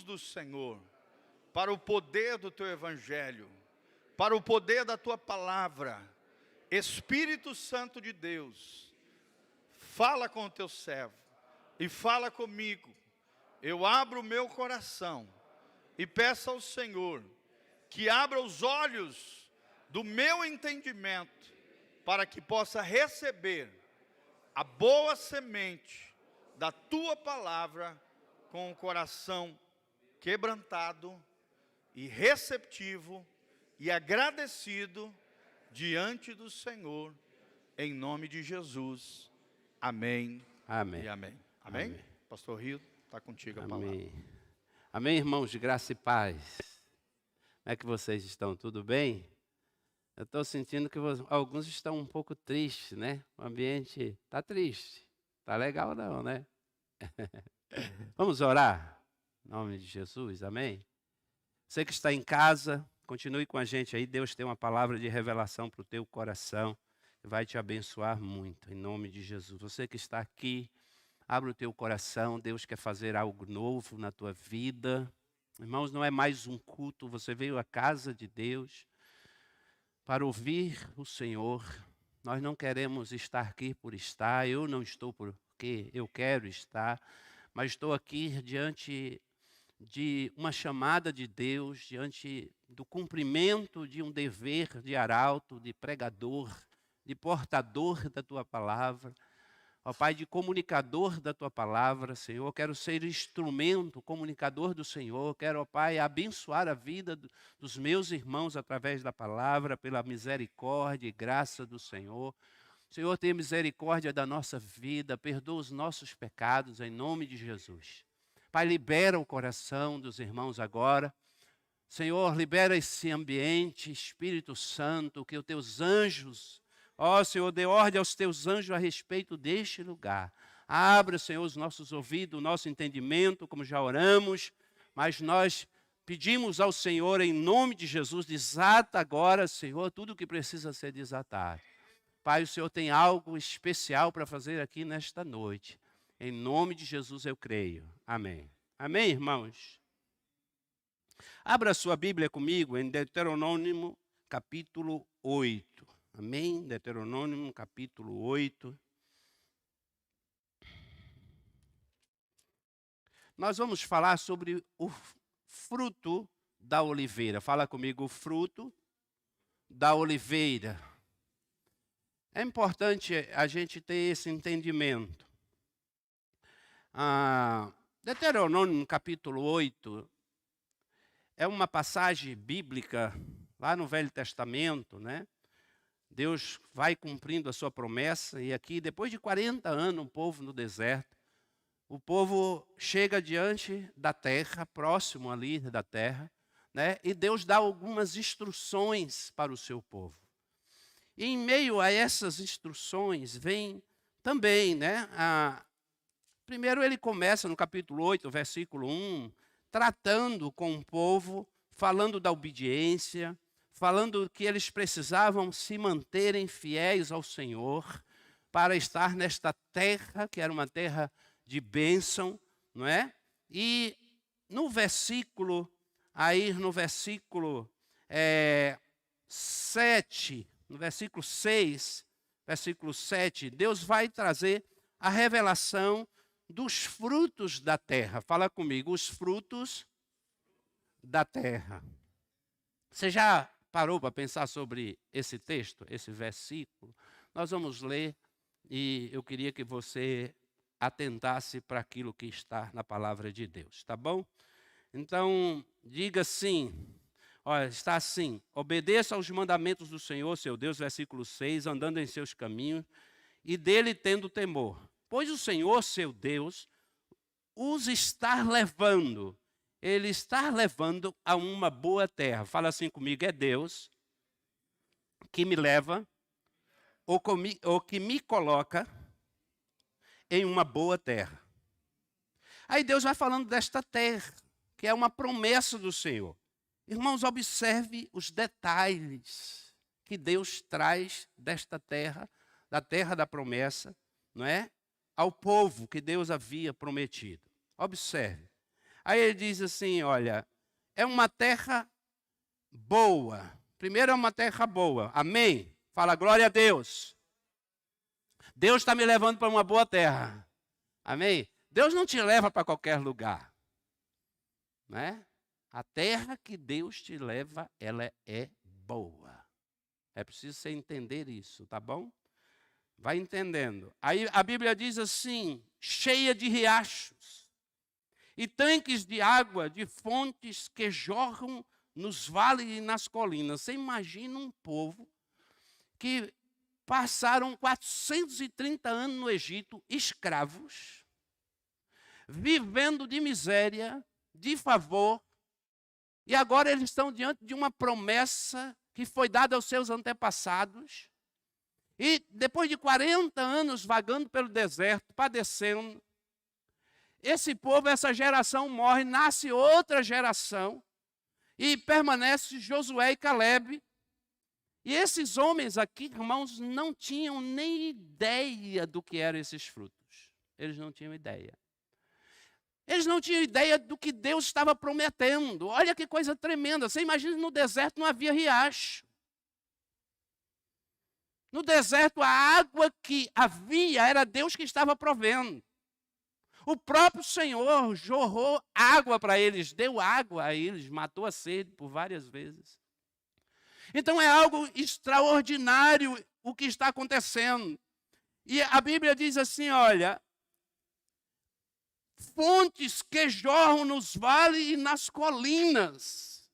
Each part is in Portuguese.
do Senhor, para o poder do teu evangelho, para o poder da tua palavra. Espírito Santo de Deus, fala com o teu servo e fala comigo. Eu abro o meu coração e peço ao Senhor que abra os olhos do meu entendimento para que possa receber a boa semente da tua palavra com o coração quebrantado e receptivo e agradecido diante do Senhor, em nome de Jesus. Amém. Amém. E amém. Amém? Amém. Pastor Rio, está contigo a Amém. palavra. Amém, irmãos de graça e paz. Como é que vocês estão? Tudo bem? Eu estou sentindo que alguns estão um pouco tristes, né? O ambiente está triste. Está legal não, né? Vamos orar? Em nome de Jesus, amém? Você que está em casa, continue com a gente aí. Deus tem uma palavra de revelação para o teu coração. Vai te abençoar muito, em nome de Jesus. Você que está aqui, abre o teu coração. Deus quer fazer algo novo na tua vida. Irmãos, não é mais um culto. Você veio à casa de Deus para ouvir o Senhor. Nós não queremos estar aqui por estar. Eu não estou porque eu quero estar. Mas estou aqui diante de uma chamada de Deus, diante do cumprimento de um dever de arauto, de pregador, de portador da tua palavra. Ó Pai, de comunicador da tua palavra, Senhor. Quero ser instrumento, comunicador do Senhor. Quero, ó Pai, abençoar a vida dos meus irmãos através da palavra, pela misericórdia e graça do Senhor. Senhor, tenha misericórdia da nossa vida, perdoa os nossos pecados, em nome de Jesus. Pai, libera o coração dos irmãos agora. Senhor, libera esse ambiente, Espírito Santo, que os teus anjos, ó Senhor, dê ordem aos teus anjos a respeito deste lugar. Abra, Senhor, os nossos ouvidos, o nosso entendimento, como já oramos, mas nós pedimos ao Senhor, em nome de Jesus, desata agora, Senhor, tudo o que precisa ser desatado. Pai, o Senhor tem algo especial para fazer aqui nesta noite. Em nome de Jesus eu creio. Amém. Amém, irmãos? Abra sua Bíblia comigo em Deuteronômio, capítulo 8. Amém? Deuteronômio, capítulo 8. Nós vamos falar sobre o fruto da oliveira. Fala comigo, o fruto da oliveira. É importante a gente ter esse entendimento. Deuteronômio, capítulo 8, é uma passagem bíblica lá no Velho Testamento, né? Deus vai cumprindo a sua promessa, e aqui, depois de 40 anos, o povo no deserto, o povo chega diante da terra, próximo ali da terra, né? E Deus dá algumas instruções para o seu povo. E em meio a essas instruções, vem também, né? Primeiro ele começa no capítulo 8, versículo 1, tratando com o povo, falando da obediência, falando que eles precisavam se manterem fiéis ao Senhor para estar nesta terra, que era uma terra de bênção, não é? E no versículo 7, no versículo 6, versículo 7, Deus vai trazer a revelação dos frutos da terra. Fala comigo, os frutos da terra. Você já parou para pensar sobre esse texto, esse versículo? Nós vamos ler e eu queria que você atentasse para aquilo que está na palavra de Deus, tá bom? Então, diga assim, olha, está assim: obedeça aos mandamentos do Senhor, seu Deus, versículo 6, andando em seus caminhos e dele tendo temor. Pois o Senhor, seu Deus, os está levando, ele está levando a uma boa terra. Fala assim comigo, é Deus que me leva, ou que me coloca em uma boa terra. Aí Deus vai falando desta terra, que é uma promessa do Senhor. Irmãos, observe os detalhes que Deus traz desta terra, da terra da promessa, não é? Ao povo que Deus havia prometido. Observe. Aí ele diz assim, olha, é uma terra boa. Primeiro é uma terra boa. Amém? Fala glória a Deus. Deus está me levando para uma boa terra. Amém? Deus não te leva para qualquer lugar. Né? A terra que Deus te leva, ela é boa. É preciso você entender isso, tá bom? Vai entendendo. Aí a Bíblia diz assim, cheia de riachos e tanques de água, de fontes que jorram nos vales e nas colinas. Você imagina um povo que passaram 430 anos no Egito, escravos, vivendo de miséria, de favor, e agora eles estão diante de uma promessa que foi dada aos seus antepassados, e depois de 40 anos vagando pelo deserto, padecendo, esse povo, essa geração morre, nasce outra geração, e permanece Josué e Calebe. E esses homens aqui, irmãos, não tinham nem ideia do que eram esses frutos. Eles não tinham ideia. Eles não tinham ideia do que Deus estava prometendo. Olha que coisa tremenda. Você imagina, no deserto não havia riacho. No deserto, a água que havia era Deus que estava provendo. O próprio Senhor jorrou água para eles, deu água a eles, matou a sede por várias vezes. Então é algo extraordinário o que está acontecendo. E a Bíblia diz assim, olha, fontes que jorram nos vales e nas colinas.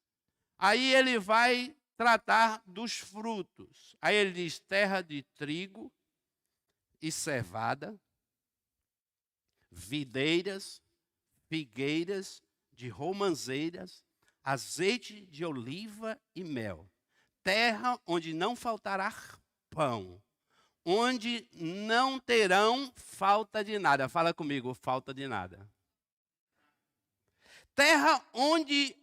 Aí ele vai tratar dos frutos. Aí ele diz terra de trigo e cevada, videiras, figueiras de romãzeiras, azeite de oliva e mel. Terra onde não faltará pão, onde não terão falta de nada. Fala comigo, falta de nada. Terra onde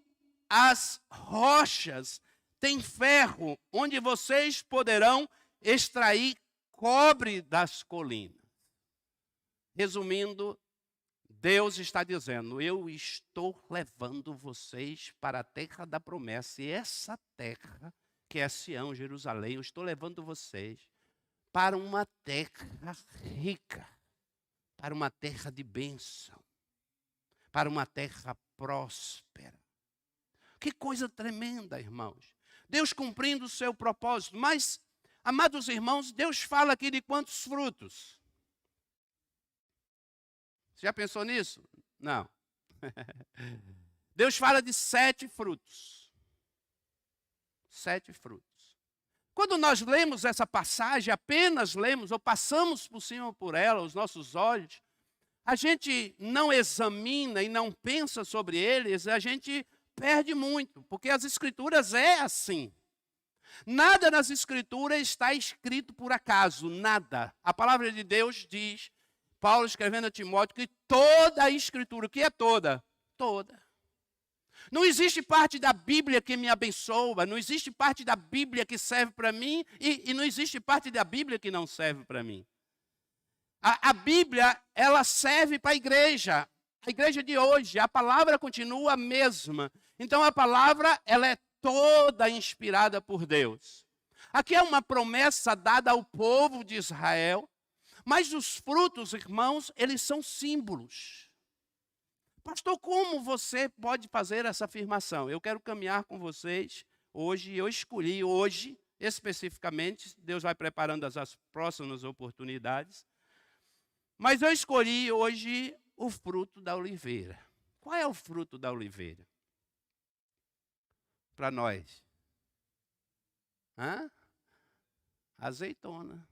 as rochas têm ferro, onde vocês poderão extrair cobre das colinas. Resumindo, Deus está dizendo, eu estou levando vocês para a terra da promessa. E essa terra, que é Sião, Jerusalém, eu estou levando vocês para uma terra rica, para uma terra de bênção, para uma terra próspera. Que coisa tremenda, irmãos. Deus cumprindo o seu propósito. Mas, amados irmãos, Deus fala aqui de quantos frutos? Você já pensou nisso? Não. Deus fala de 7 frutos. 7 frutos. Quando nós lemos essa passagem, apenas lemos ou passamos por cima por ela, os nossos olhos, a gente não examina e não pensa sobre eles, a gente perde muito, porque as Escrituras é assim. Nada nas Escrituras está escrito por acaso, nada. A palavra de Deus diz, Paulo escrevendo a Timóteo, que toda a Escritura, o que é toda? Toda. Não existe parte da Bíblia que me abençoa, não existe parte da Bíblia que serve para mim e não existe parte da Bíblia que não serve para mim. A Bíblia, ela serve para a igreja de hoje, a palavra continua a mesma. Então a palavra, ela é toda inspirada por Deus. Aqui é uma promessa dada ao povo de Israel, mas os frutos, irmãos, eles são símbolos. Pastor, como você pode fazer essa afirmação? Eu quero caminhar com vocês hoje, eu escolhi hoje, especificamente, Deus vai preparando as próximas oportunidades, mas eu escolhi hoje o fruto da oliveira. Qual é o fruto da oliveira? Para nós. Azeitona.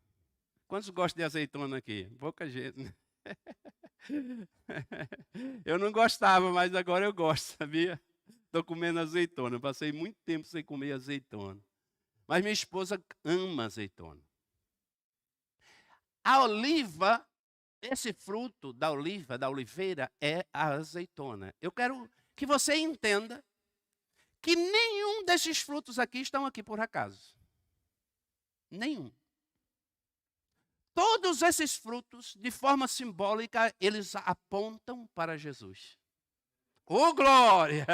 Quantos gostam de azeitona aqui? Pouca gente, né? Eu não gostava, mas agora eu gosto, sabia? Estou comendo azeitona. Passei muito tempo sem comer azeitona. Mas minha esposa ama azeitona. A oliva, esse fruto da oliveira, é a azeitona. Eu quero que você entenda que nenhum desses frutos aqui estão aqui por acaso. Nenhum. Todos esses frutos, de forma simbólica, eles apontam para Jesus. Ô, glória!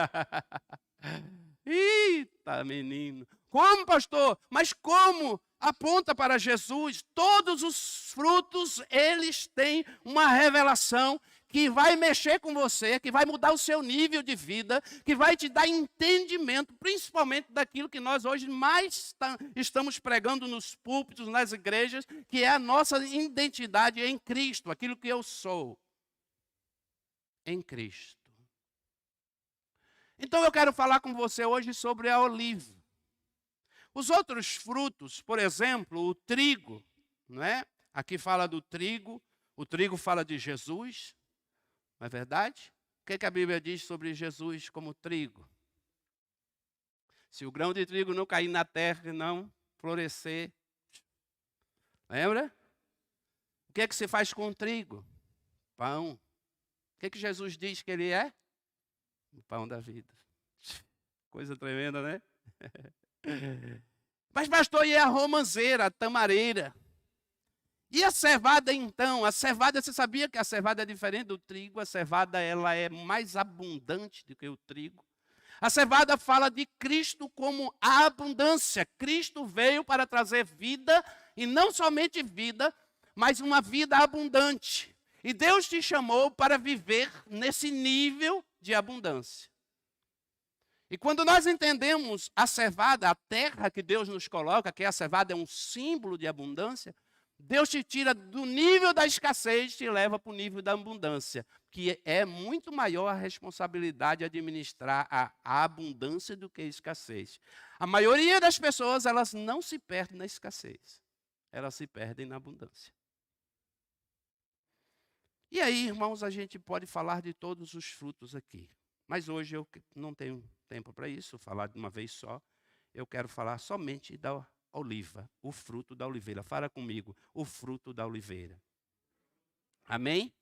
Eita, menino. Como, pastor? Mas como? Aponta para Jesus. Todos os frutos, eles têm uma revelação que vai mexer com você, que vai mudar o seu nível de vida, que vai te dar entendimento, principalmente daquilo que nós hoje mais estamos pregando nos púlpitos, nas igrejas, que é a nossa identidade em Cristo, aquilo que eu sou em Cristo. Então eu quero falar com você hoje sobre a oliva. Os outros frutos, por exemplo, o trigo, não é? Aqui fala do trigo, o trigo fala de Jesus, não é verdade? O que a Bíblia diz sobre Jesus como trigo? Se o grão de trigo não cair na terra e não florescer, lembra? O que é que se faz com o trigo? Pão. O que é que Jesus diz que ele é? O pão da vida. Coisa tremenda, né? Mas, pastor, e a romanceira, a tamareira? E a cevada, então? A cevada, você sabia que a cevada é diferente do trigo? A cevada, ela é mais abundante do que o trigo. A cevada fala de Cristo como a abundância. Cristo veio para trazer vida, e não somente vida, mas uma vida abundante. E Deus te chamou para viver nesse nível de abundância. E quando nós entendemos a cevada, a terra que Deus nos coloca, que a cevada é um símbolo de abundância, Deus te tira do nível da escassez e te leva para o nível da abundância, que é muito maior a responsabilidade de administrar a abundância do que a escassez. A maioria das pessoas, elas não se perdem na escassez, elas se perdem na abundância. E aí, irmãos, a gente pode falar de todos os frutos aqui. Mas hoje eu não tenho tempo para isso, falar de uma vez só. Eu quero falar somente da oliva, o fruto da oliveira. Fala comigo, o fruto da oliveira. Amém?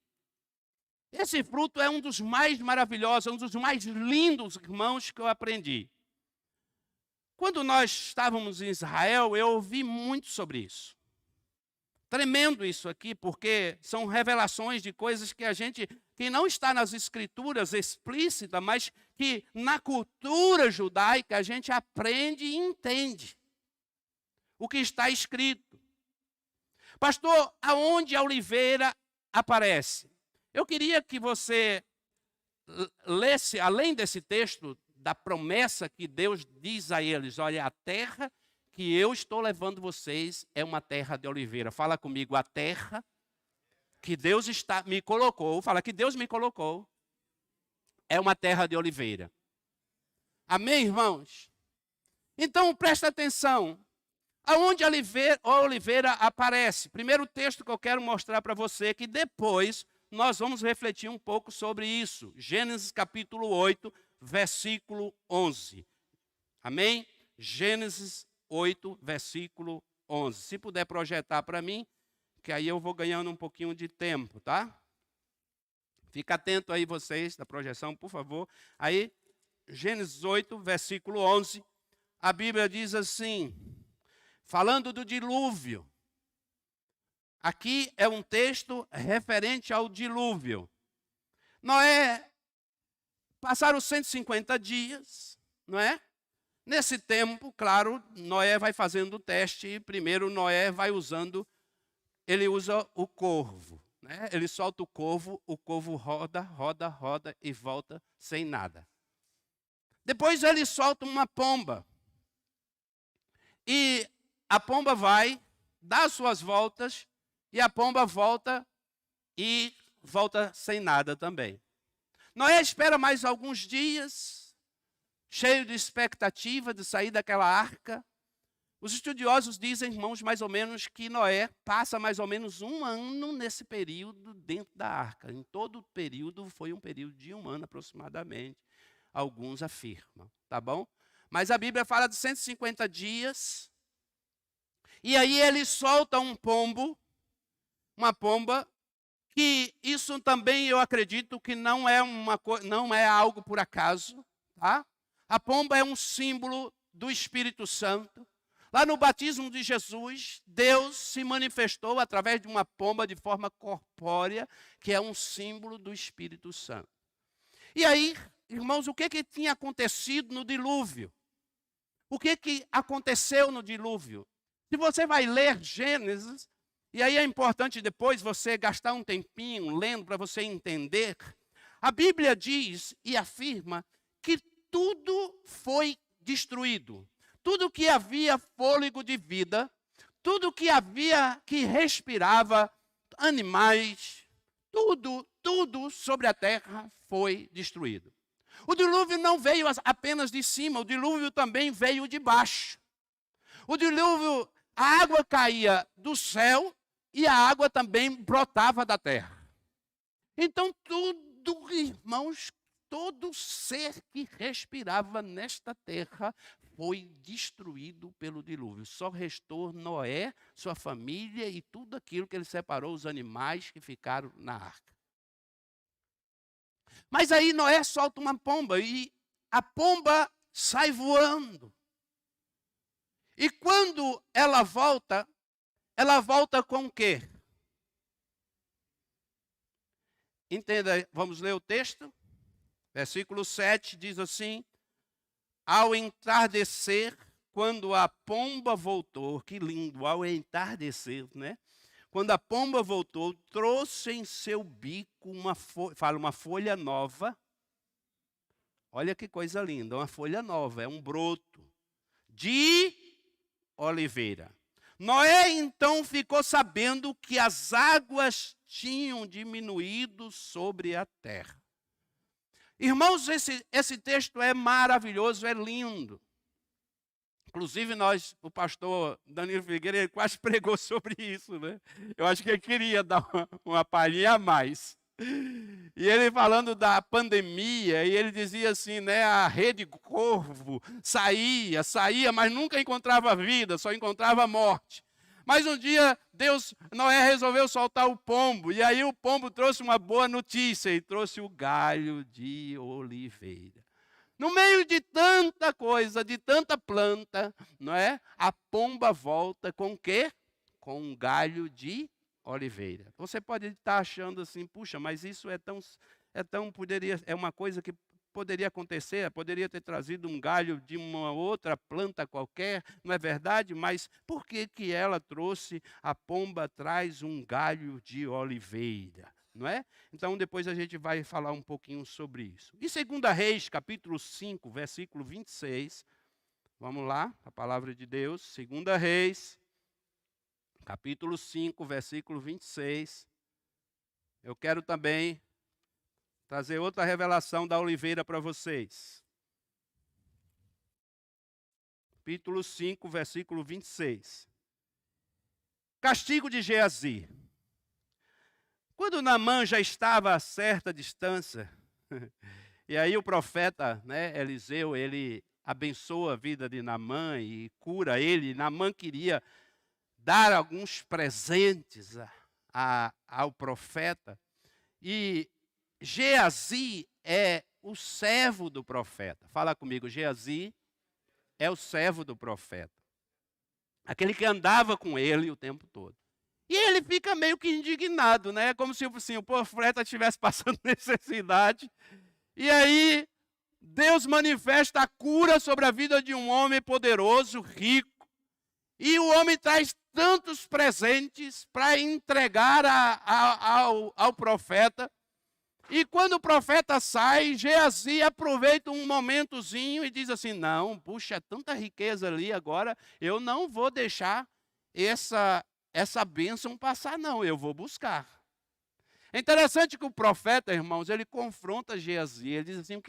Esse fruto é um dos mais maravilhosos, um dos mais lindos, irmãos, que eu aprendi. Quando nós estávamos em Israel, eu ouvi muito sobre isso. Tremendo isso aqui, porque são revelações de coisas que que não está nas escrituras explícitas, mas que na cultura judaica a gente aprende e entende o que está escrito. Pastor, aonde a oliveira aparece? Eu queria que você lesse, além desse texto, da promessa que Deus diz a eles, olha, a terra que eu estou levando vocês é uma terra de oliveira. Fala comigo, a terra que Deus me colocou, fala que Deus me colocou, é uma terra de oliveira. Amém, irmãos? Então, presta atenção. Aonde a oliveira aparece? Primeiro texto que eu quero mostrar para você, que depois nós vamos refletir um pouco sobre isso. Gênesis capítulo 8, versículo 11. Amém? Gênesis 8, versículo 11. Se puder projetar para mim, que aí eu vou ganhando um pouquinho de tempo, tá? Fica atento aí vocês da projeção, por favor. Aí, Gênesis 8, versículo 11, a Bíblia diz assim, falando do dilúvio. Aqui é um texto referente ao dilúvio. Noé, passaram 150 dias, não é? Nesse tempo, claro, Noé vai fazendo o teste e primeiro Noé ele usa o corvo, né? Ele solta o corvo roda e volta sem nada. Depois ele solta uma pomba. E a pomba vai, dá suas voltas, e a pomba volta e volta sem nada também. Noé espera mais alguns dias, cheio de expectativa de sair daquela arca. Os estudiosos dizem, irmãos, mais ou menos que Noé passa mais ou menos 1 ano nesse período dentro da arca. Em todo o período, foi um período de 1 ano aproximadamente. Alguns afirmam, tá bom? Mas a Bíblia fala de 150 dias. E aí ele solta uma pomba, que isso também eu acredito que não é algo por acaso, tá? A pomba é um símbolo do Espírito Santo. Lá no batismo de Jesus, Deus se manifestou através de uma pomba de forma corpórea, que é um símbolo do Espírito Santo. E aí, irmãos, o que tinha acontecido no dilúvio? O que aconteceu no dilúvio? Se você vai ler Gênesis, e aí é importante depois você gastar um tempinho lendo para você entender, a Bíblia diz e afirma que tudo foi destruído. Tudo que havia fôlego de vida, tudo que havia que respirava, animais, tudo sobre a terra foi destruído. O dilúvio não veio apenas de cima, o dilúvio também veio de baixo. O dilúvio, a água caía do céu e a água também brotava da terra. Então tudo, irmãos, todo ser que respirava nesta terra foi destruído pelo dilúvio. Só restou Noé, sua família e tudo aquilo que ele separou, os animais que ficaram na arca. Mas aí Noé solta uma pomba e a pomba sai voando. E quando ela volta com o quê? Entenda, vamos ler o texto. Versículo 7 diz assim: ao entardecer, quando a pomba voltou, que lindo, ao entardecer, né? Quando a pomba voltou, trouxe em seu bico uma folha nova. Olha que coisa linda, uma folha nova, é um broto de oliveira. Noé então ficou sabendo que as águas tinham diminuído sobre a terra. Irmãos, esse texto é maravilhoso, é lindo. Inclusive, o pastor Danilo Figueiredo, ele quase pregou sobre isso, né? Eu acho que ele queria dar uma palhinha a mais. E ele falando da pandemia, e ele dizia assim, né? A rede corvo saía, mas nunca encontrava vida, só encontrava morte. Mas um dia, Noé resolveu soltar o pombo, e aí o pombo trouxe uma boa notícia, e trouxe o galho de oliveira. No meio de tanta coisa, de tanta planta, não é? A pomba volta com o quê? Com um galho de oliveira. Você pode estar achando assim, puxa, mas isso é uma coisa que poderia acontecer, poderia ter trazido um galho de uma outra planta qualquer, não é verdade? Mas por que ela trouxe, a pomba traz um galho de oliveira? Não é? Então, depois a gente vai falar um pouquinho sobre isso. E 2 Reis, capítulo 5, versículo 26. Vamos lá, a palavra de Deus. 2 Reis, capítulo 5, versículo 26. Eu quero também trazer outra revelação da oliveira para vocês. Capítulo 5, versículo 26. Castigo de Geazi. Quando Naamã já estava a certa distância, e aí o profeta, né, Eliseu, ele abençoa a vida de Naamã e cura ele. Naamã queria dar alguns presentes ao profeta. E Geazi é o servo do profeta. Fala comigo, Geazi é o servo do profeta. Aquele que andava com ele o tempo todo. E ele fica meio que indignado, né? Como se assim, o profeta estivesse passando necessidade. E aí, Deus manifesta a cura sobre a vida de um homem poderoso, rico. E o homem traz tantos presentes para entregar ao profeta. E quando o profeta sai, Geazi aproveita um momentozinho e diz assim, não, puxa, tanta riqueza ali agora, eu não vou deixar essa bênção passar, não, eu vou buscar. É interessante que o profeta, irmãos, ele confronta Geazi, ele diz assim,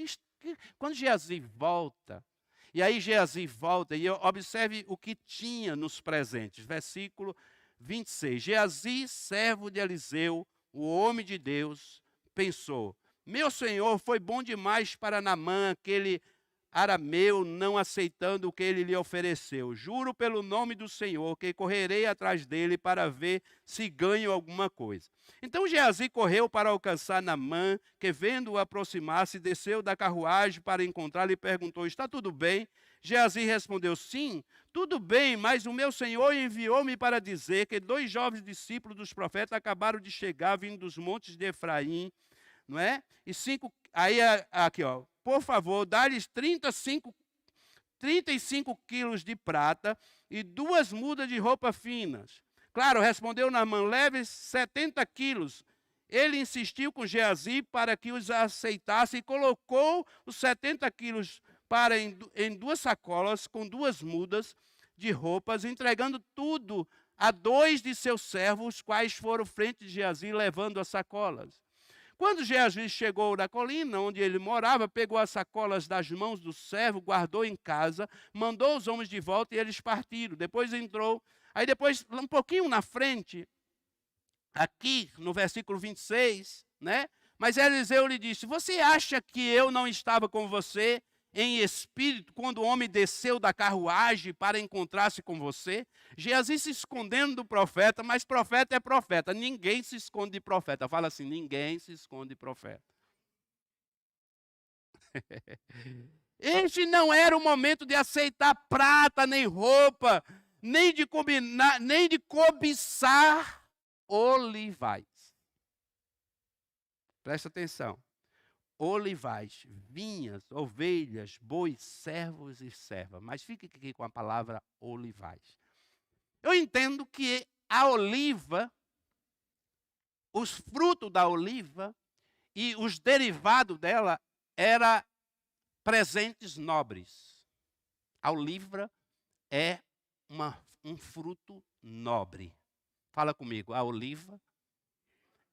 quando Geazi volta, e aí Geazi volta, e observe o que tinha nos presentes, versículo 26, Geazi, servo de Eliseu, o homem de Deus, pensou, meu senhor foi bom demais para Naamã, aquele arameu, não aceitando o que ele lhe ofereceu. Juro pelo nome do Senhor que correrei atrás dele para ver se ganho alguma coisa. Então Geazi correu para alcançar Naamã, que vendo-o aproximar-se, desceu da carruagem para encontrá-lo e perguntou, está tudo bem? Geazi respondeu, sim, tudo bem, mas o meu senhor enviou-me para dizer que 2 jovens discípulos dos profetas acabaram de chegar, vindo dos montes de Efraim, não é? E 5, aí aqui, ó, por favor, dá-lhes 35 quilos de prata e 2 mudas de roupa finas. Claro, respondeu Naamã, leve 70 quilos. Ele insistiu com Geazi para que os aceitasse e colocou os 70 quilos em 2 sacolas com 2 mudas de roupas, entregando tudo a 2 de seus servos, quais foram frente de Geazi, levando as sacolas. Quando Geazi chegou na colina onde ele morava, pegou as sacolas das mãos do servo, guardou em casa, mandou os homens de volta e eles partiram. Depois entrou. Aí depois, um pouquinho na frente, aqui no versículo 26, né? Mas Eliseu lhe disse, você acha que eu não estava com você em espírito quando o homem desceu da carruagem para encontrar-se com você? Geazi se escondendo do profeta, mas profeta é profeta. Ninguém se esconde de profeta. Fala assim, ninguém se esconde de profeta. Este não era o momento de aceitar prata, nem roupa, nem de combinar, nem de cobiçar olivais. Presta atenção. Olivais, vinhas, ovelhas, bois, servos e servas. Mas fique aqui com a palavra olivais. Eu entendo que a oliva, os frutos da oliva e os derivados dela eram presentes nobres. A oliva é um fruto nobre. Fala comigo, a oliva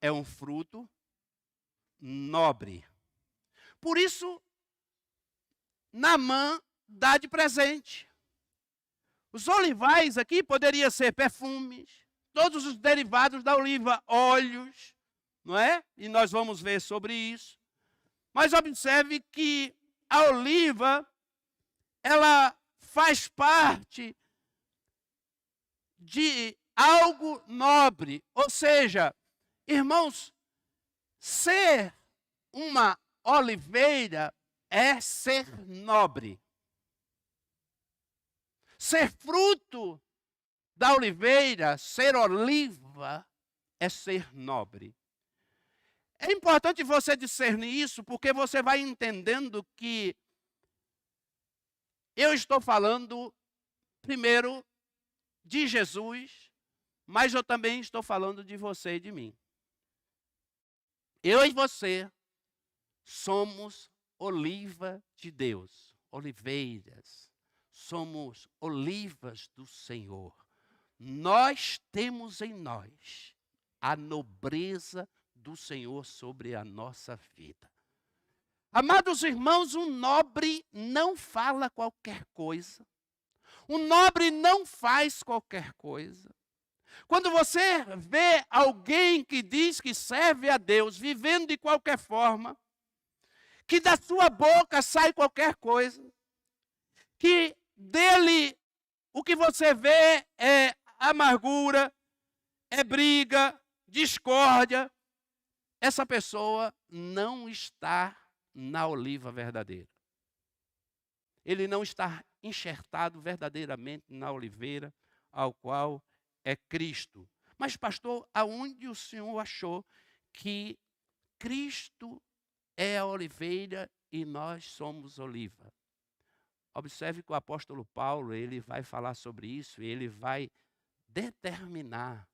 é um fruto nobre. Por isso, Naamã dá de presente. Os olivais aqui poderiam ser perfumes, todos os derivados da oliva, óleos, não é? E nós vamos ver sobre isso. Mas observe que a oliva, ela faz parte de algo nobre. Ou seja, irmãos, ser uma oliveira é ser nobre. Ser fruto da oliveira, ser oliva, é ser nobre. É importante você discernir isso, porque você vai entendendo que eu estou falando, primeiro, de Jesus, mas eu também estou falando de você e de mim. Eu e você somos oliva de Deus, oliveiras. Somos olivas do Senhor. Nós temos em nós a nobreza do Senhor sobre a nossa vida. Amados irmãos, um nobre não fala qualquer coisa. Um nobre não faz qualquer coisa. Quando você vê alguém que diz que serve a Deus, vivendo de qualquer forma, que da sua boca sai qualquer coisa, que dele o que você vê é amargura, é briga, discórdia, essa pessoa não está na oliva verdadeira. Ele não está enxertado verdadeiramente na oliveira, ao qual é Cristo. Mas, pastor, aonde o senhor achou que Cristo é a oliveira e nós somos oliva? Observe que o apóstolo Paulo, ele vai falar sobre isso, ele vai determinar,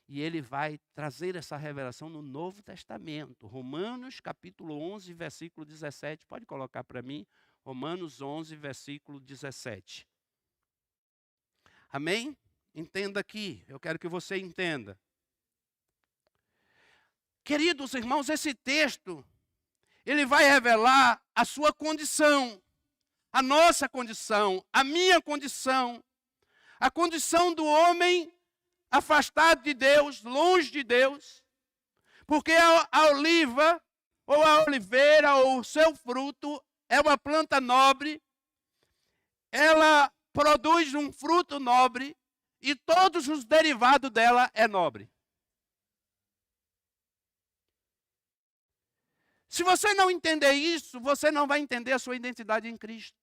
e ele vai trazer essa revelação no Novo Testamento. Romanos capítulo 11, versículo 17, pode colocar para mim? Romanos 11, versículo 17. Amém? Entenda aqui, eu quero que você entenda. Queridos irmãos, esse texto, ele vai revelar a sua condição, a nossa condição, a minha condição, a condição do homem afastado de Deus, longe de Deus, porque a oliva, ou a oliveira, ou o seu fruto, é uma planta nobre, ela produz um fruto nobre, e todos os derivados dela é nobre. Se você não entender isso, você não vai entender a sua identidade em Cristo.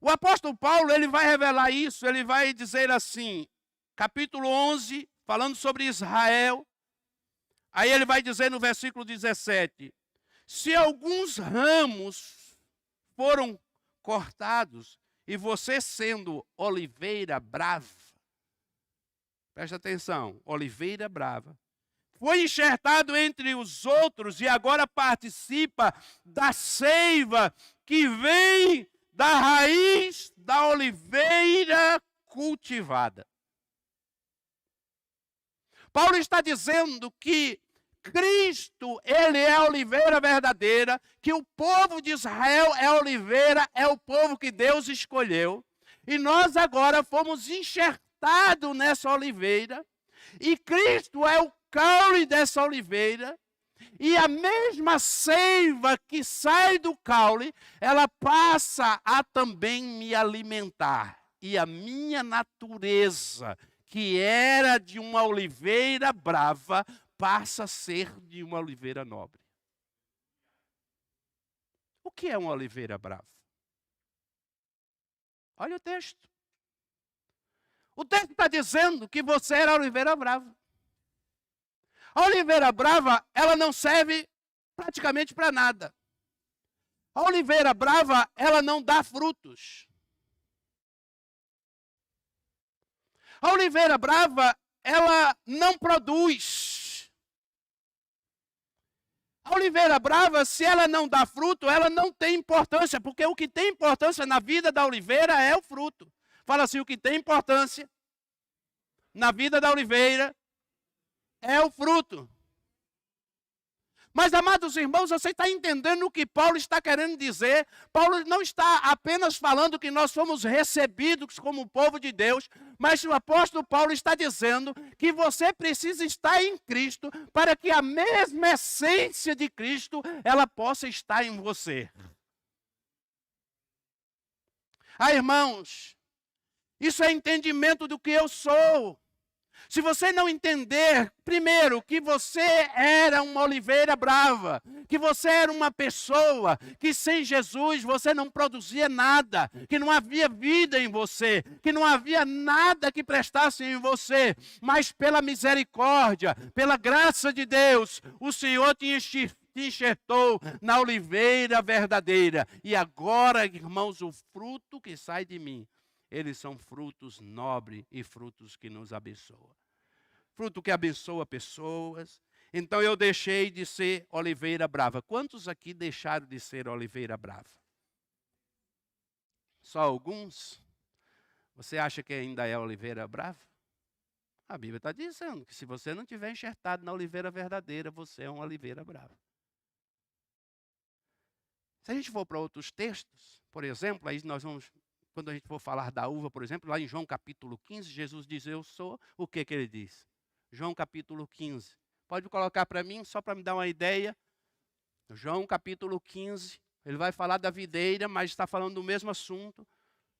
O apóstolo Paulo, ele vai revelar isso, ele vai dizer assim, capítulo 11, falando sobre Israel, Aí ele vai dizer no versículo 17: se alguns ramos foram cortados, e você sendo oliveira brava, presta atenção, oliveira brava, foi enxertado entre os outros e agora participa da seiva que vem da raiz da oliveira cultivada. Paulo está dizendo que Cristo, ele é a oliveira verdadeira, que o povo de Israel é a oliveira, é o povo que Deus escolheu, e nós agora fomos enxertados nessa oliveira, e Cristo é o caule dessa oliveira, e a mesma seiva que sai do caule, ela passa a também me alimentar, e a minha natureza, que era de uma oliveira brava, passa a ser de uma oliveira nobre. O que é uma oliveira brava? Olha o texto. O texto está dizendo que você era a oliveira brava. A oliveira brava, ela não serve praticamente para nada. A oliveira brava, ela não dá frutos. A oliveira brava, ela não produz. A oliveira brava, se ela não dá fruto, ela não tem importância, porque o que tem importância na vida da oliveira é o fruto. Fala assim, o que tem importância na vida da oliveira é o fruto. Mas, amados irmãos, você está entendendo o que Paulo está querendo dizer? Paulo não está apenas falando que nós fomos recebidos como povo de Deus, mas o apóstolo Paulo está dizendo que você precisa estar em Cristo para que a mesma essência de Cristo, ela possa estar em você. Ah, irmãos, isso é entendimento do que eu sou. Se você não entender, primeiro, que você era uma oliveira brava, que você era uma pessoa que sem Jesus você não produzia nada, que não havia vida em você, que não havia nada que prestasse em você, mas pela misericórdia, pela graça de Deus, o Senhor te enxertou na oliveira verdadeira. E agora, irmãos, o fruto que sai de mim, eles são frutos nobres e frutos que nos abençoam. Fruto que abençoa pessoas. Então eu deixei de ser oliveira brava. Quantos aqui deixaram de ser oliveira brava? Só alguns? Você acha que ainda é oliveira brava? A Bíblia está dizendo que se você não tiver enxertado na oliveira verdadeira, você é uma oliveira brava. Se a gente for para outros textos, por exemplo, aí nós vamos... Quando a gente for falar da uva, por exemplo, lá em João capítulo 15, Jesus diz, eu sou, o que ele diz? João capítulo 15. Pode colocar para mim, só para me dar uma ideia. João capítulo 15, ele vai falar da videira, mas está falando do mesmo assunto.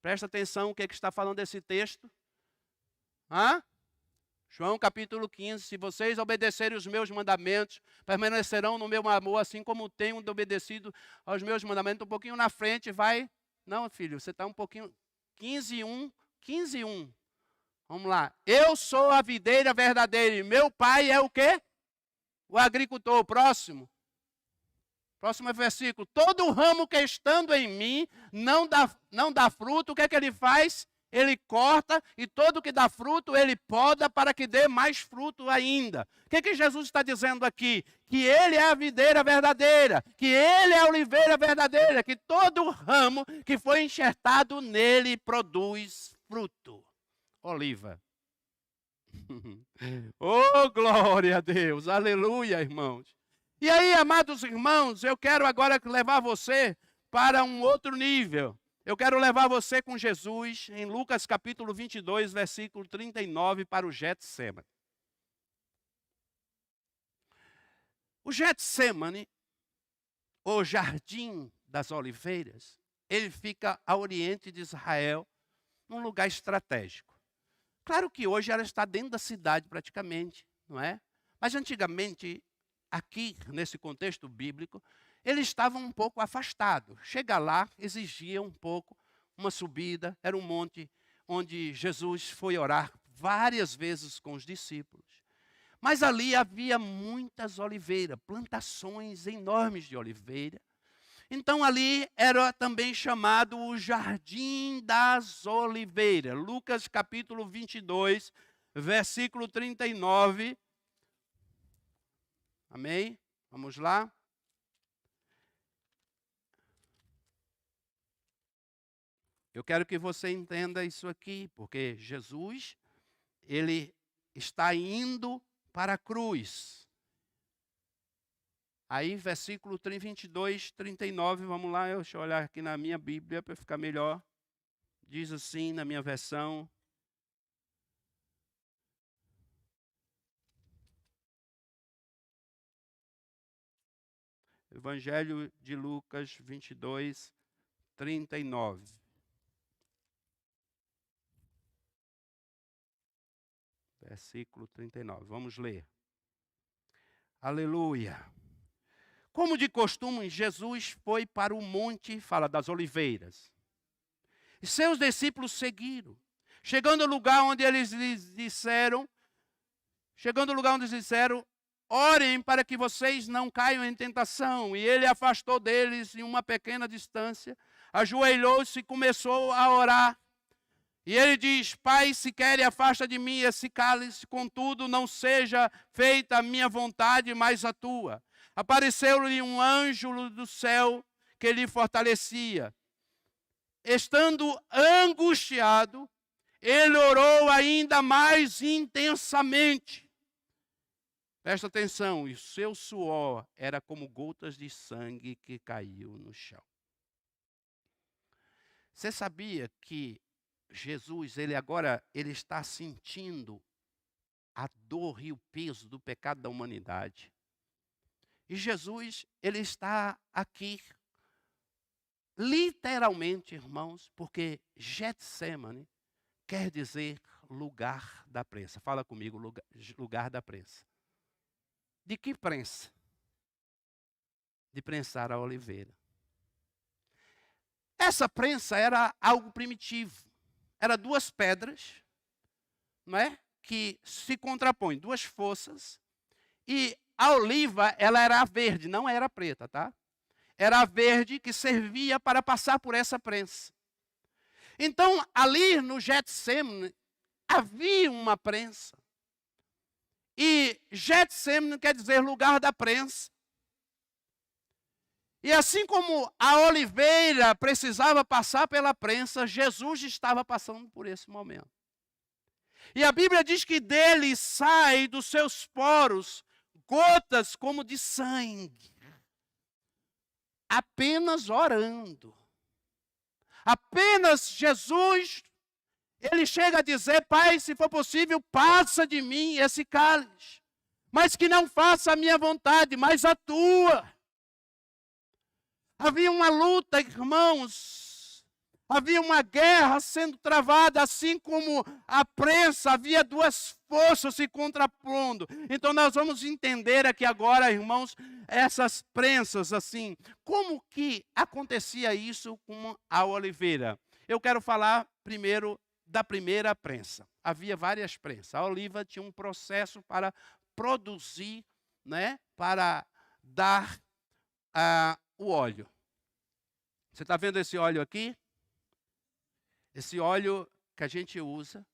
Presta atenção o que está falando desse texto. João capítulo 15, se vocês obedecerem os meus mandamentos, permanecerão no meu amor, assim como tenho obedecido aos meus mandamentos. Um pouquinho na frente vai... Não, filho, você está um pouquinho... 15:1. Vamos lá. Eu sou a videira verdadeira e meu pai é o quê? O agricultor. Próximo versículo. Todo ramo que estando em mim não dá fruto, o que é que ele faz? Ele corta e todo que dá fruto, ele poda para que dê mais fruto ainda. O que Jesus está dizendo aqui? Que ele é a videira verdadeira, que ele é a oliveira verdadeira, que todo ramo que foi enxertado nele produz fruto. Oliva. Oh, glória a Deus, aleluia, irmãos. E aí, amados irmãos, eu quero agora levar você para um outro nível. Eu quero levar você com Jesus em Lucas capítulo 22, versículo 39, para o Getsemane. O Getsemane, o Jardim das Oliveiras, ele fica a oriente de Israel, num lugar estratégico. Claro que hoje ela está dentro da cidade praticamente, não é? Mas antigamente, aqui nesse contexto bíblico, eles estavam um pouco afastados. Chegar lá exigia um pouco uma subida, era um monte onde Jesus foi orar várias vezes com os discípulos. Mas ali havia muitas oliveiras, plantações enormes de oliveira. Então ali era também chamado o Jardim das Oliveiras. Lucas capítulo 22, versículo 39. Amém? Vamos lá. Eu quero que você entenda isso aqui, porque Jesus, ele está indo para a cruz. Aí, versículo 22, 39, vamos lá, deixa eu olhar aqui na minha Bíblia para ficar melhor. Diz assim na minha versão. Evangelho de Lucas 22, 39. Versículo 39, vamos ler. Aleluia. Como de costume, Jesus foi para o monte, fala das oliveiras. E seus discípulos seguiram. Chegando ao lugar onde eles lhes disseram, orem para que vocês não caiam em tentação. E ele afastou deles em uma pequena distância, ajoelhou-se e começou a orar. E ele diz: Pai, se quer, afasta de mim esse cálice, contudo não seja feita a minha vontade, mas a tua. Apareceu-lhe um anjo do céu que lhe fortalecia. Estando angustiado, ele orou ainda mais intensamente. Presta atenção, e seu suor era como gotas de sangue que caiu no chão. Você sabia que Jesus, ele está sentindo a dor e o peso do pecado da humanidade. E Jesus, ele está aqui, literalmente, irmãos, porque Getsemane quer dizer lugar da prensa. Fala comigo, lugar da prensa. De que prensa? De prensar a oliveira. Essa prensa era algo primitivo. Era duas pedras, não é? Que se contrapõem, duas forças. E a oliva, ela era verde, não era preta, tá? Era verde que servia para passar por essa prensa. Então, ali no Getsemane, havia uma prensa. E Getsemane quer dizer lugar da prensa. E assim como a oliveira precisava passar pela prensa, Jesus estava passando por esse momento. E a Bíblia diz que dele sai dos seus poros gotas como de sangue. Apenas orando. Apenas Jesus, ele chega a dizer: Pai, se for possível, passa de mim esse cálice. Mas que não faça a minha vontade, mas a tua. Havia uma luta, irmãos. Havia uma guerra sendo travada, assim como a prensa, havia duas forças se contrapondo. Então nós vamos entender aqui agora, irmãos, essas prensas assim. Como que acontecia isso com a oliveira? Eu quero falar primeiro da primeira prensa. Havia várias prensas. A oliva tinha um processo para produzir, né, para dar o óleo. Você está vendo esse óleo aqui? Esse óleo que a gente usa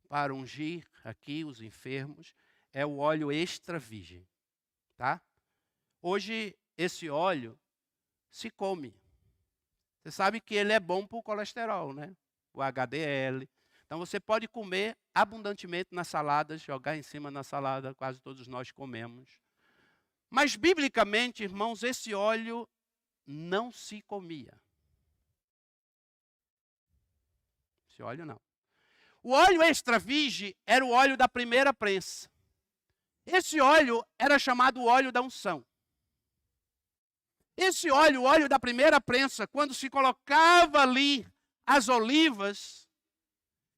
para ungir aqui os enfermos é o óleo extra virgem, tá? Hoje esse óleo se come. Você sabe que ele é bom para o colesterol, né? O HDL. Então você pode comer abundantemente na salada, jogar em cima na salada, quase todos nós comemos. Mas biblicamente, irmãos, esse óleo não se comia. Esse óleo não. O óleo extra virgem era o óleo da primeira prensa. Esse óleo era chamado óleo da unção. Esse óleo, o óleo da primeira prensa, quando se colocava ali as olivas,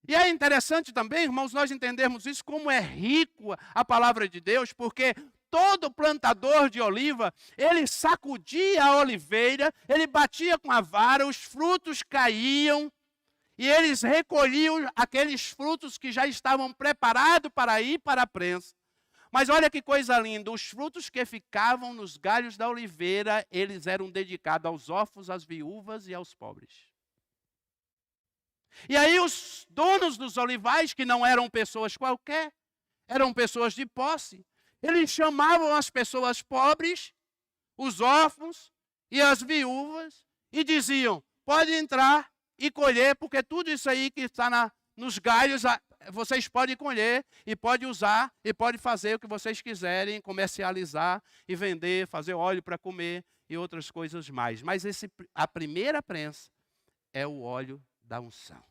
e é interessante também, irmãos, nós entendermos isso, como é rico a palavra de Deus, porque todo plantador de oliva, ele sacudia a oliveira, ele batia com a vara, os frutos caíam, e eles recolhiam aqueles frutos que já estavam preparados para ir para a prensa. Mas olha que coisa linda, os frutos que ficavam nos galhos da oliveira, eles eram dedicados aos órfãos, às viúvas e aos pobres. E aí os donos dos olivais, que não eram pessoas qualquer, eram pessoas de posse, eles chamavam as pessoas pobres, os órfãos e as viúvas, e diziam, pode entrar e colher, porque tudo isso aí que está nos galhos, vocês podem colher e podem usar e podem fazer o que vocês quiserem, comercializar e vender, fazer óleo para comer e outras coisas mais. Mas a primeira prensa é o óleo da unção.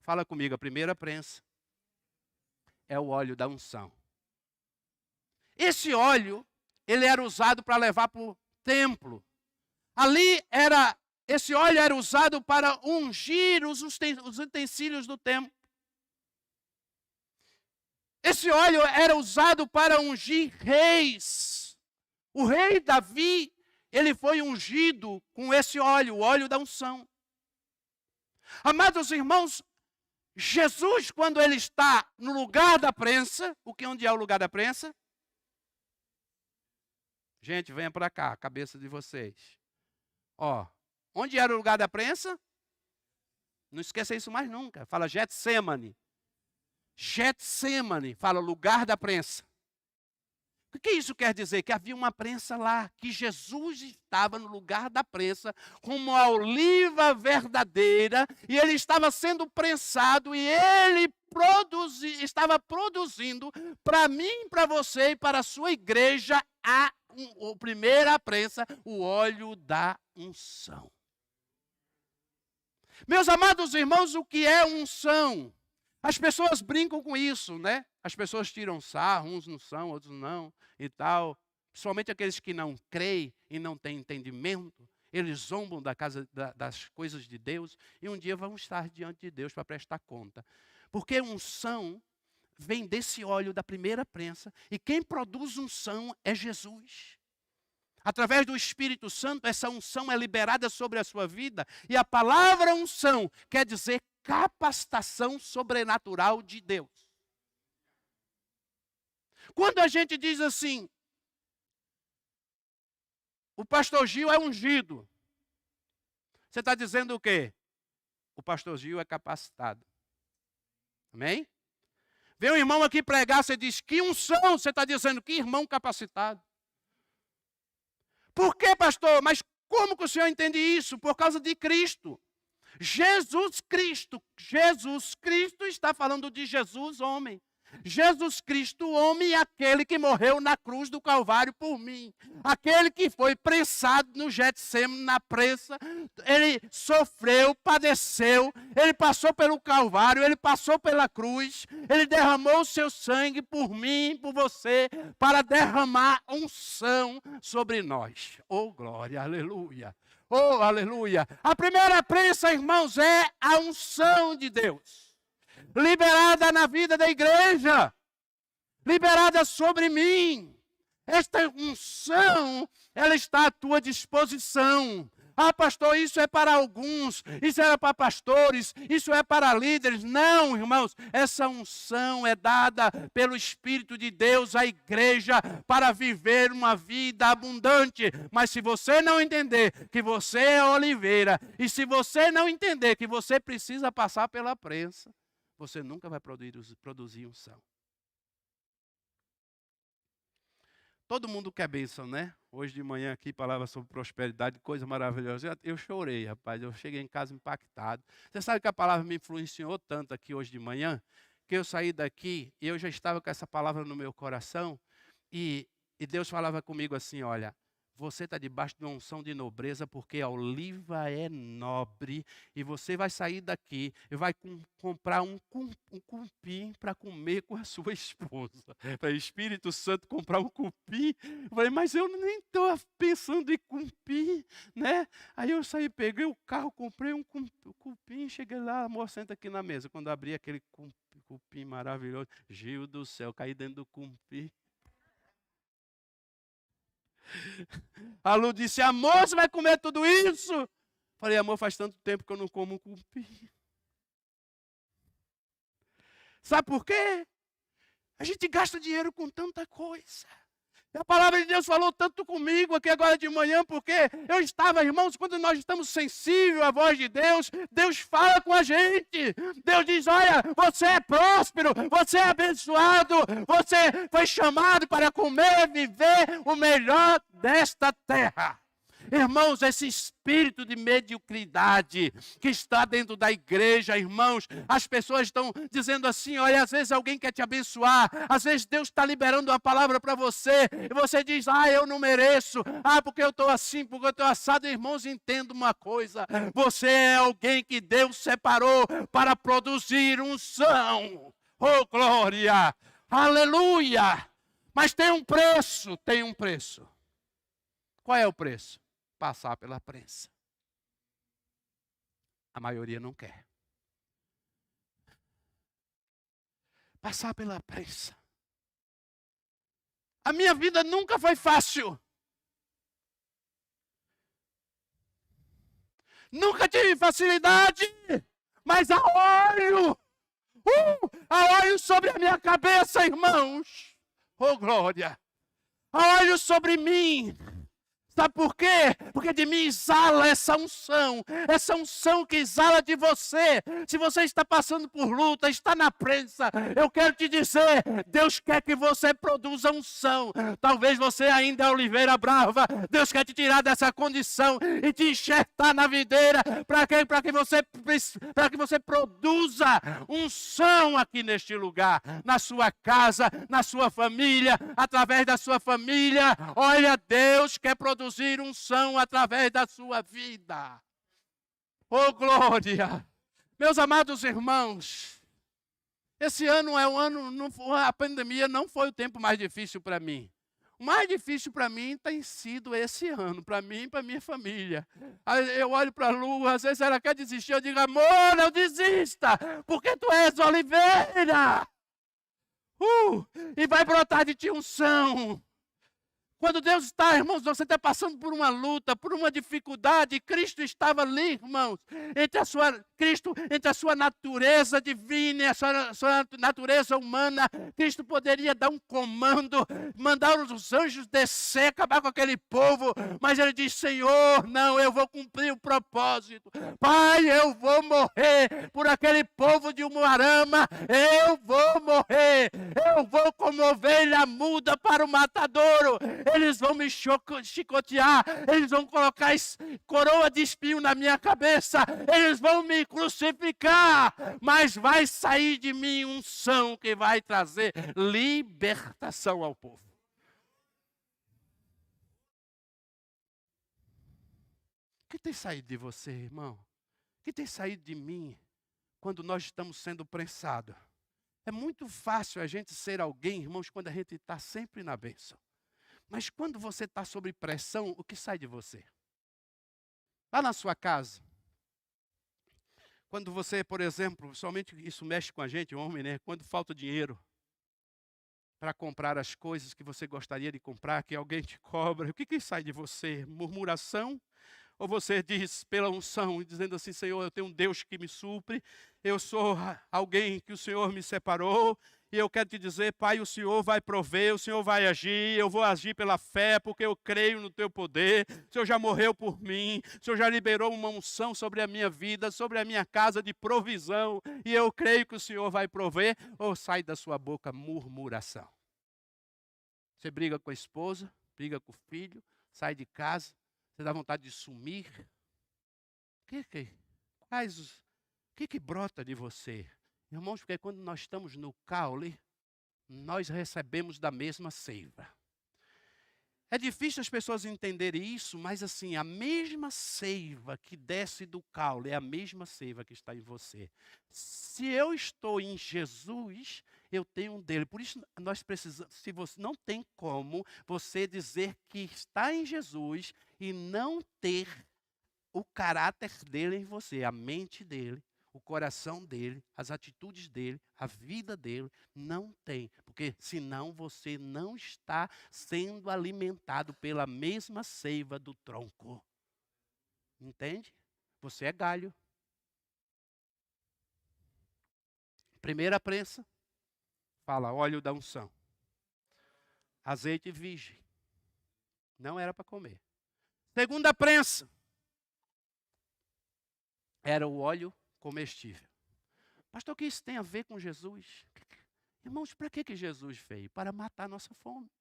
Fala comigo, a primeira prensa é o óleo da unção. Esse óleo, ele era usado para levar para o templo. Esse óleo era usado para ungir os utensílios do templo. Esse óleo era usado para ungir reis. O rei Davi, ele foi ungido com esse óleo, o óleo da unção. Amados irmãos, Jesus, quando ele está no lugar da prensa, onde é o lugar da prensa? Gente, venha para cá, a cabeça de vocês. Onde era o lugar da prensa? Não esqueça isso mais nunca. Fala Getsemane. Getsemane, fala lugar da prensa. O que isso quer dizer? Que havia uma prensa lá, que Jesus estava no lugar da prensa, como a oliva verdadeira, e ele estava sendo prensado, e ele estava produzindo para mim, para você e para a sua igreja, a primeira prensa, o óleo da unção. Meus amados irmãos, o que é unção? As pessoas brincam com isso, né? As pessoas tiram sarro, uns não são, outros não, e tal. Principalmente aqueles que não creem e não têm entendimento, eles zombam das coisas de Deus, e um dia vão estar diante de Deus para prestar conta. Porque unção vem desse óleo da primeira prensa, e quem produz unção é Jesus. Através do Espírito Santo, essa unção é liberada sobre a sua vida, e a palavra unção quer dizer capacitação sobrenatural de Deus. Quando a gente diz assim, o pastor Gil é ungido, você está dizendo o quê? O pastor Gil é capacitado. Amém? Vem um irmão aqui pregar, você diz, que unção, você está dizendo, que irmão capacitado. Por que, pastor? Mas como que o senhor entende isso? Por causa de Cristo. Jesus Cristo está falando de Jesus, homem. Jesus Cristo, homem, é aquele que morreu na cruz do Calvário por mim. Aquele que foi prensado no Getsemane, na prensa. Ele sofreu, padeceu, ele passou pelo Calvário, ele passou pela cruz. Ele derramou o seu sangue por mim, por você, para derramar unção sobre nós. Oh, glória, aleluia. Oh, aleluia. A primeira prensa, irmãos, é a unção de Deus. Liberada na vida da igreja. Liberada sobre mim. Esta unção, ela está à tua disposição. Ah, pastor, isso é para alguns, isso é para pastores, isso é para líderes. Não, irmãos, essa unção é dada pelo Espírito de Deus à igreja para viver uma vida abundante. Mas se você não entender que você é oliveira, e se você não entender que você precisa passar pela prensa, você nunca vai produzir unção. Todo mundo quer bênção, né? Hoje de manhã aqui, palavra sobre prosperidade, coisa maravilhosa. Eu chorei, rapaz. Eu cheguei em casa impactado. Você sabe que a palavra me influenciou tanto aqui hoje de manhã, que eu saí daqui e eu já estava com essa palavra no meu coração. E Deus falava comigo assim, olha, você está debaixo de uma unção de nobreza, porque a oliva é nobre, e você vai sair daqui e vai comprar um cupim para comer com a sua esposa. Para o Espírito Santo comprar um cupim. Eu falei, mas eu nem estou pensando em cupim, né? Aí eu saí, peguei o carro, comprei um cupim, cheguei lá, amor, senta aqui na mesa. Quando eu abri aquele cupim maravilhoso, Gil do céu, caí dentro do cupim. A Lu disse, amor, você vai comer tudo isso? Falei, amor, faz tanto tempo que eu não como cupim. Sabe por quê? A gente gasta dinheiro com tanta coisa. E a palavra de Deus falou tanto comigo aqui agora de manhã, porque eu estava, irmãos, quando nós estamos sensíveis à voz de Deus, Deus fala com a gente. Deus diz, olha, você é próspero, você é abençoado, você foi chamado para comer, viver o melhor desta terra. Irmãos, esse espírito de mediocridade que está dentro da igreja, irmãos, as pessoas estão dizendo assim, olha, às vezes alguém quer te abençoar, às vezes Deus está liberando uma palavra para você, e você diz, eu não mereço, porque eu estou assim, porque eu estou assado. Irmãos, entenda uma coisa, você é alguém que Deus separou para produzir unção. Oh, glória! Aleluia! Mas tem um preço, tem um preço. Qual é o preço? Passar pela prensa. A maioria não quer. Passar pela prensa. A minha vida nunca foi fácil. Nunca tive facilidade, mas há óleo. Há óleo sobre a minha cabeça, irmãos. Oh, glória. Há óleo sobre mim. Sabe por quê? Porque de mim exala essa unção que exala de você. Se você está passando por luta, está na prensa, eu quero te dizer, Deus quer que você produza unção. Talvez você ainda é oliveira brava, Deus quer te tirar dessa condição e te enxertar na videira, para que você produza unção aqui neste lugar, na sua casa, na sua família, através da sua família. Olha, Deus quer produzir unção através da sua vida. Oh, glória! Meus amados irmãos, esse ano é um ano, a pandemia não foi o tempo mais difícil para mim. O mais difícil para mim tem sido esse ano, para mim e para minha família. Eu olho para a Lu, às vezes ela quer desistir, eu digo, amor, não desista, porque tu és oliveira. E vai brotar de ti unção. Quando Deus está, irmãos, você está passando por uma luta, por uma dificuldade, Cristo estava ali, irmãos, entre a sua natureza divina e a sua natureza humana. Cristo poderia dar um comando, mandar os anjos descer, acabar com aquele povo, mas ele diz, Senhor, não, eu vou cumprir o propósito. Pai, eu vou morrer por aquele povo de Umuarama, eu vou morrer, eu vou como ovelha muda para o matadouro. Eles vão me chicotear, eles vão colocar coroa de espinho na minha cabeça, eles vão me crucificar, mas vai sair de mim unção que vai trazer libertação ao povo. O que tem saído de você, irmão? O que tem saído de mim quando nós estamos sendo prensados? É muito fácil a gente ser alguém, irmãos, quando a gente está sempre na bênção. Mas quando você está sob pressão, o que sai de você? Lá na sua casa, quando você, por exemplo, somente isso mexe com a gente, homem, né? Quando falta dinheiro para comprar as coisas que você gostaria de comprar, que alguém te cobra, o que sai de você? Murmuração? Ou você diz pela unção, dizendo assim, Senhor, eu tenho um Deus que me supre, eu sou alguém que o Senhor me separou, e eu quero te dizer, Pai, o Senhor vai prover, o Senhor vai agir, eu vou agir pela fé, porque eu creio no Teu poder, o Senhor já morreu por mim, o Senhor já liberou uma unção sobre a minha vida, sobre a minha casa de provisão, e eu creio que o Senhor vai prover, ou sai da sua boca murmuração. Você briga com a esposa, briga com o filho, sai de casa, você dá vontade de sumir. O que brota de você? Irmãos, porque quando nós estamos no caule, nós recebemos da mesma seiva. É difícil as pessoas entenderem isso, mas assim, a mesma seiva que desce do caule é a mesma seiva que está em você. Se eu estou em Jesus, eu tenho um dele. Por isso nós precisamos, se você não tem como você dizer que está em Jesus e não ter o caráter dele em você, a mente dele, o coração dele, as atitudes dele, a vida dele, não tem. Porque senão você não está sendo alimentado pela mesma seiva do tronco. Entende? Você é galho. Primeira prensa, fala óleo da unção. Azeite virgem. Não era para comer. Segunda prensa. Era o óleo comestível. Pastor, o que isso tem a ver com Jesus? Irmãos, para que Jesus veio? Para matar a nossa fome.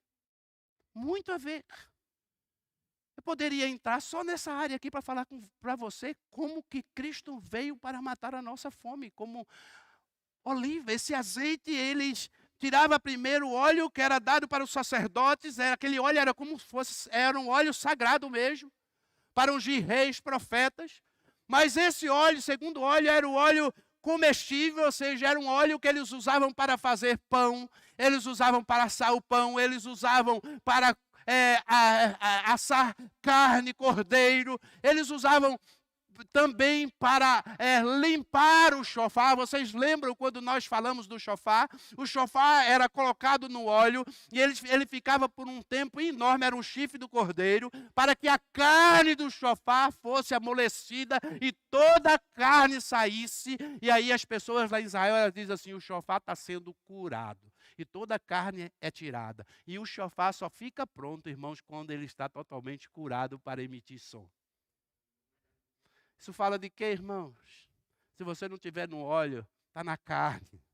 Muito a ver. Eu poderia entrar só nessa área aqui para falar para você como que Cristo veio para matar a nossa fome. Como oliva, esse azeite, eles tiravam primeiro o óleo que era dado para os sacerdotes. Aquele óleo era como se fosse, era um óleo sagrado mesmo, para ungir reis, profetas. Mas esse óleo, segundo óleo, era o óleo comestível, ou seja, era um óleo que eles usavam para fazer pão, eles usavam para assar o pão, eles usavam para assar carne, cordeiro, eles usavam também para limpar o chofar. Vocês lembram quando nós falamos do chofar? O chofar era colocado no óleo e ele ficava por um tempo enorme, era um chifre do cordeiro, para que a carne do chofar fosse amolecida e toda a carne saísse. E aí as pessoas lá em Israel, elas dizem assim, o chofar está sendo curado. E toda a carne é tirada. E o chofar só fica pronto, irmãos, quando ele está totalmente curado para emitir som. Isso fala de quê, irmãos? Se você não tiver no óleo, está na carne.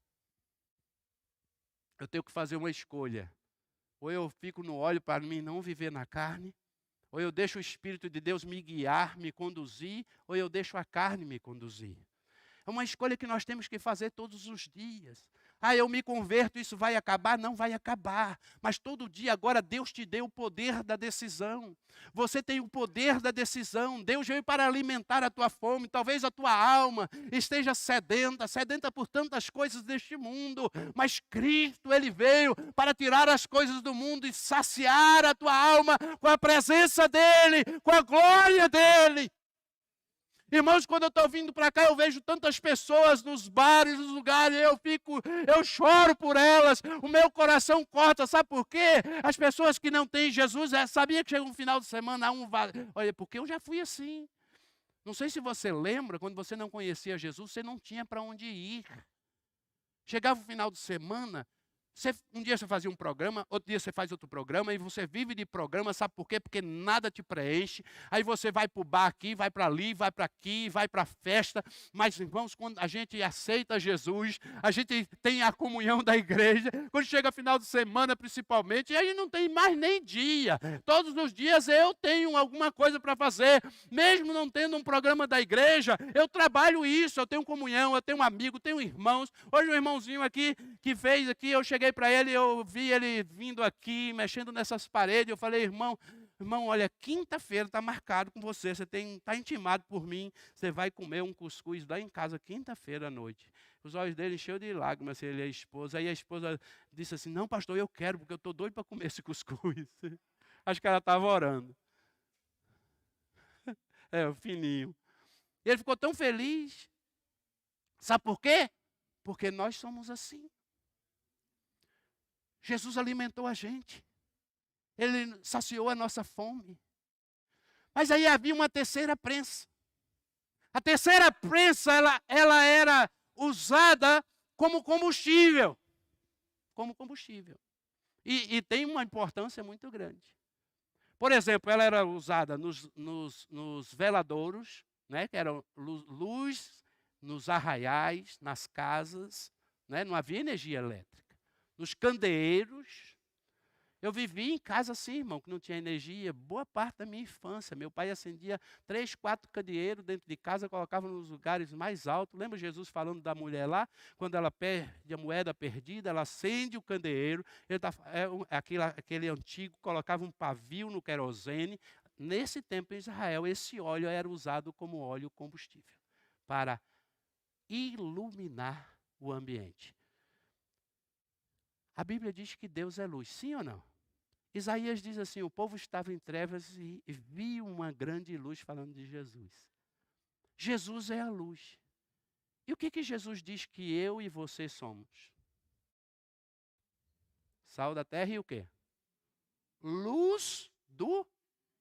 Eu tenho que fazer uma escolha. Ou eu fico no óleo para mim não viver na carne, ou eu deixo o Espírito de Deus me guiar, me conduzir, ou eu deixo a carne me conduzir. É uma escolha que nós temos que fazer todos os dias. Ah, eu me converto, isso vai acabar? Não vai acabar. Mas todo dia agora Deus te deu o poder da decisão. Você tem o poder da decisão. Deus veio para alimentar a tua fome. Talvez a tua alma esteja sedenta por tantas coisas deste mundo. Mas Cristo, Ele veio para tirar as coisas do mundo e saciar a tua alma com a presença dEle, com a glória dEle. Irmãos, quando eu estou vindo para cá, eu vejo tantas pessoas nos bares, nos lugares, eu choro por elas, o meu coração corta, sabe por quê? As pessoas que não têm Jesus, sabia que chega um final de semana, olha, porque eu já fui assim. Não sei se você lembra, quando você não conhecia Jesus, você não tinha para onde ir. Chegava o final de semana, um dia você fazia um programa, outro dia você faz outro programa, e você vive de programa, sabe por quê? Porque nada te preenche. Aí você vai para o bar aqui, vai para ali, vai para aqui, vai para a festa. Mas, irmãos, quando a gente aceita Jesus, a gente tem a comunhão da igreja, quando chega final de semana, principalmente, e aí não tem mais nem dia. Todos os dias eu tenho alguma coisa para fazer, mesmo não tendo um programa da igreja, eu trabalho isso, eu tenho comunhão, eu tenho um amigo, tenho irmãos. Hoje um irmãozinho aqui, que fez aqui, eu cheguei para ele, eu vi ele vindo aqui, mexendo nessas paredes, eu falei, irmão, olha, quinta-feira está marcado com você, você está intimado por mim, você vai comer um cuscuz lá em casa, quinta-feira à noite. Os olhos dele encheu de lágrimas, ele e a esposa. Aí a esposa disse assim, não, pastor, eu quero, porque eu estou doido para comer esse cuscuz. Acho que ela estava orando. O fininho. E ele ficou tão feliz. Sabe por quê? Porque nós somos assim. Jesus alimentou a gente. Ele saciou a nossa fome. Mas aí havia uma terceira prensa. A terceira prensa, ela era usada como combustível. Como combustível. E tem uma importância muito grande. Por exemplo, ela era usada nos veladouros, né, que eram luz nos arraiais, nas casas, né, não havia energia elétrica. Nos candeeiros. Eu vivi em casa assim, irmão, que não tinha energia, boa parte da minha infância. Meu pai acendia 3, 4 candeeiros dentro de casa, colocava nos lugares mais altos. Lembra Jesus falando da mulher lá? Quando ela perde a moeda perdida, ela acende o candeeiro. Aquele antigo colocava um pavio no querosene. Nesse tempo em Israel, esse óleo era usado como óleo combustível para iluminar o ambiente. A Bíblia diz que Deus é luz, sim ou não? Isaías diz assim, o povo estava em trevas e viu uma grande luz, falando de Jesus. Jesus é a luz. E o que Jesus diz que eu e você somos? Sal da terra e o quê? Luz do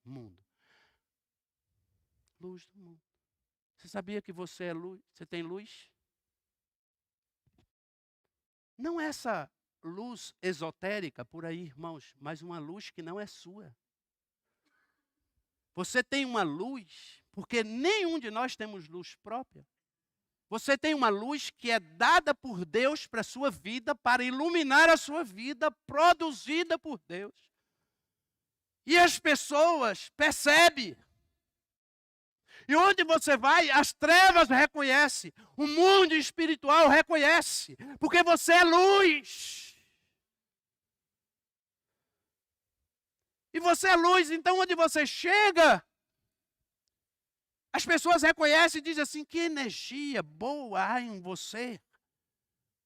mundo. Luz do mundo. Você sabia que você é luz? Você tem luz? Não essa luz esotérica por aí, irmãos, mas uma luz que não é sua. Você tem uma luz, porque nenhum de nós temos luz própria. Você tem uma luz que é dada por Deus para a sua vida, para iluminar a sua vida, produzida por Deus. E as pessoas percebem. E onde você vai, as trevas reconhecem, o mundo espiritual reconhece, porque você é luz. E você é luz, então onde você chega, as pessoas reconhecem e dizem assim, que energia boa há em você.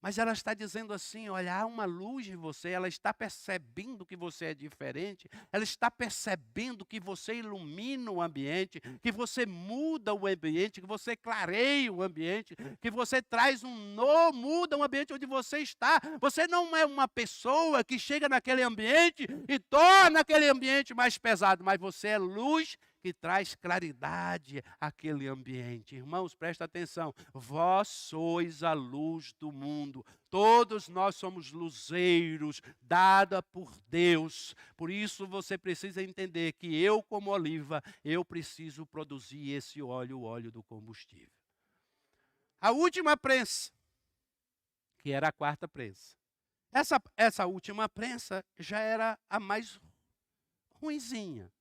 Mas ela está dizendo assim, olha, há uma luz em você, ela está percebendo que você é diferente, ela está percebendo que você ilumina o ambiente, que você muda o ambiente, que você clareia o ambiente, que você traz muda o ambiente onde você está. Você não é uma pessoa que chega naquele ambiente e torna aquele ambiente mais pesado, mas você é luz que traz claridade àquele ambiente. Irmãos, presta atenção. Vós sois a luz do mundo. Todos nós somos luzeiros, dada por Deus. Por isso você precisa entender que eu, como oliva, eu preciso produzir esse óleo, o óleo do combustível. A última prensa, que era a quarta prensa. Essa última prensa já era a mais ruinzinha.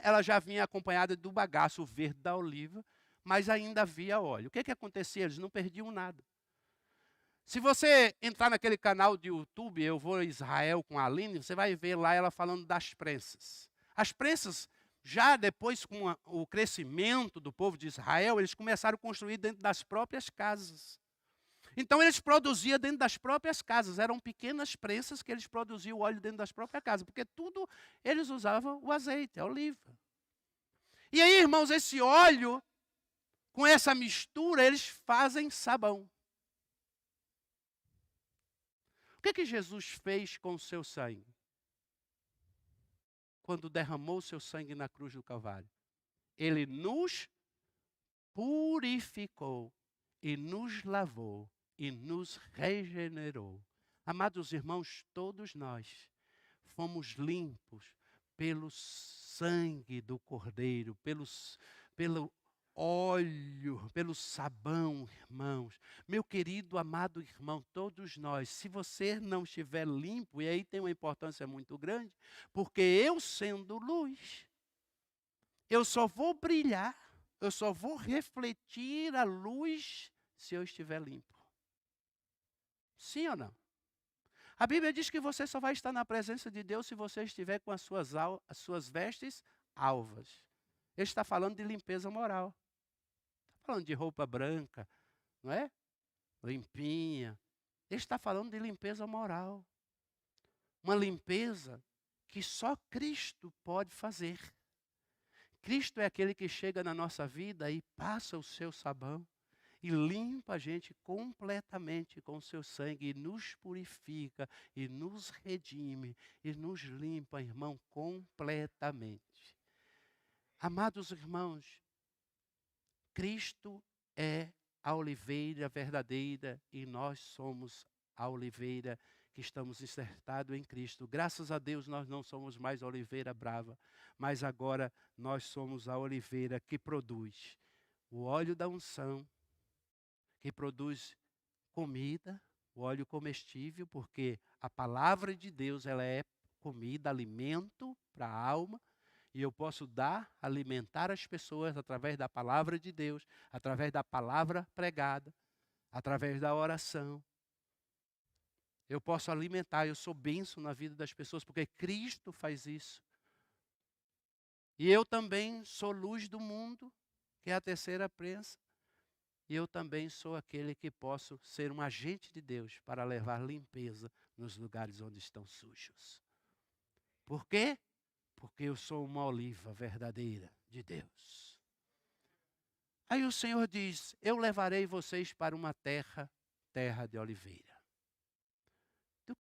Ela já vinha acompanhada do bagaço verde da oliva, mas ainda havia óleo. O que acontecia? Eles não perdiam nada. Se você entrar naquele canal de YouTube, Eu Vou a Israel com a Aline, você vai ver lá ela falando das prensas. As prensas, já depois com o crescimento do povo de Israel, eles começaram a construir dentro das próprias casas. Então eles produziam dentro das próprias casas, eram pequenas prensas que eles produziam o óleo dentro das próprias casas, porque tudo eles usavam o azeite, a oliva. E aí, irmãos, esse óleo, com essa mistura, eles fazem sabão. O que Jesus fez com o seu sangue? Quando derramou o seu sangue na cruz do Calvário. Ele nos purificou e nos lavou e nos regenerou. Amados irmãos, todos nós fomos limpos pelo sangue do Cordeiro, pelo óleo, pelo sabão, irmãos. Meu querido, amado irmão, todos nós, se você não estiver limpo, e aí tem uma importância muito grande, porque eu sendo luz, eu só vou brilhar, eu só vou refletir a luz se eu estiver limpo. Sim ou não? A Bíblia diz que você só vai estar na presença de Deus se você estiver com as suas vestes alvas. Ele está falando de limpeza moral. Está falando de roupa branca, não é? Limpinha. Ele está falando de limpeza moral. Uma limpeza que só Cristo pode fazer. Cristo é aquele que chega na nossa vida e passa o seu sabão. E limpa a gente completamente com o seu sangue, e nos purifica, e nos redime, e nos limpa, irmão, completamente. Amados irmãos, Cristo é a oliveira verdadeira, e nós somos a oliveira que estamos insertados em Cristo. Graças a Deus nós não somos mais a oliveira brava, mas agora nós somos a oliveira que produz o óleo da unção, que produz comida, o óleo comestível, porque a palavra de Deus ela é comida, alimento para a alma, e eu posso alimentar as pessoas através da palavra de Deus, através da palavra pregada, através da oração. Eu posso alimentar, eu sou bênção na vida das pessoas, porque Cristo faz isso. E eu também sou luz do mundo, que é a terceira prensa. E eu também sou aquele que posso ser um agente de Deus para levar limpeza nos lugares onde estão sujos. Por quê? Porque eu sou uma oliva verdadeira de Deus. Aí o Senhor diz, eu levarei vocês para uma terra de oliveira.